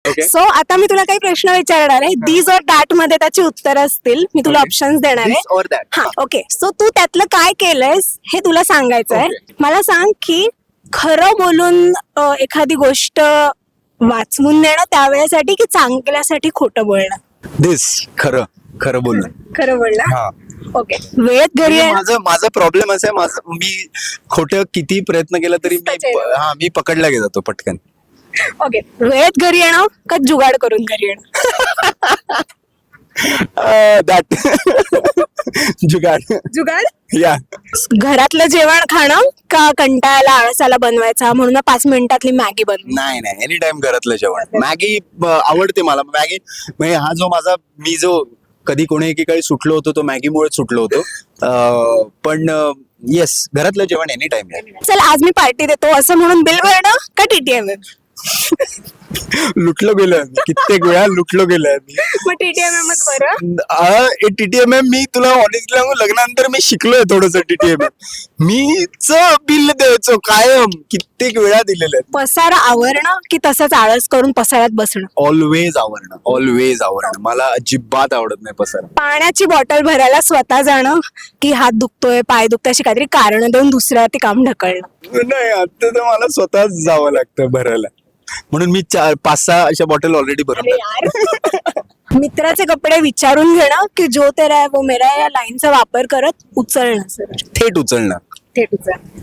Okay. So आता मी तुला काही प्रश्न विचारणार आहे. दीज और दॅट मध्ये त्याची उत्तर असतील. मी तुला Okay. ऑप्शन्स देणार This आहे. or that. हा ओके. सो तू त्यातलं काय केलंयस हे तुला सांगायचं आहे. Okay. मला सांग की खरं बोलून एखादी गोष्ट वाचवून देणं त्यावेळेसाठी की चांगल्यासाठी खोटं बोलणं. This खरं खरं बोलणं. खरं बोलणं. हा. ओके. वेळेत घरी आहे. माझा प्रॉब्लेम असा आहे, मी खोटं किती प्रयत्न केला तरी मी पकडला जातो पटकन. ओके. वेळेत घरी येणं का जुगाड करून घरी येणं. दॅट जुगाड. जुगाड. या घरातलं जेवण खाणं का कंटाळाला आळसाला बनवायचा म्हणून 5 मिनिटातली मॅगी बनव. नाही एनी टाइम घरातलं जेवण. मॅगी आवडते मला. मॅगी म्हणजे हा जो माझा मी जो कधी कोणी एकेकाळी सुटलो होतो तो मॅगीमुळे सुटलो होतो. पण येस घरातलं जेवण एनी टाइम. चल आज मी पार्टी देतो असं म्हणून बिल भरणं का टीटीएम. लुटलो गेलोय मी. कित्येक वेळा लुटलो गेलोय मी. मग टीटीएम बरं. टीटीएमएम मी तुला ऑनेस्टली सांगू, लग्नानंतर मी शिकलोय थोडस टीटीएमएम. मीच बिल द्यायचो कायम. कित्येक वेळा दिलेलं आहे. पसारा आवरणं की तसंच आळस करून पसाऱ्यात बसणं. ऑलवेज आवरणं. मला अजिबात आवडत नाही पसारा. पाण्याची बॉटल भरायला स्वतः जाणं की हात दुखतोय पाय दुखतोय अशी काहीतरी कारण देऊन दुसऱ्या ते काम ढकलणं. नाही आता तर मला स्वतःच जावं लागतं भरायला. म्हणून मी 4-5-6 अशा बॉटल ऑलरेडी भरून अरे यार. मित्राचे कपडे विचारून घेणं की जो तेरा है वो मेरा है या लाईनचा वापर करत उचलणं. थेट उचलणं.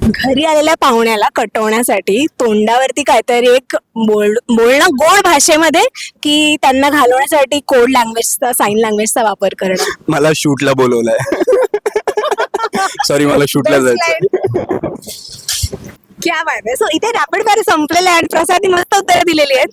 घरी आलेल्या पाहुण्याला कटवण्यासाठी तोंडावरती काहीतरी एक बोलणं गोड भाषेमध्ये की त्यांना घालवण्यासाठी कोड लँग्वेजचा साईन लँग्वेजचा वापर करणं. मला शूटला बोलवलंय. सॉरी मला शूटला जायचं. क्या बात आहे. सो इथे रॅपिड फायर संपलेले आहेत. प्रसादी मस्त उत्तरं दिलेली आहेत.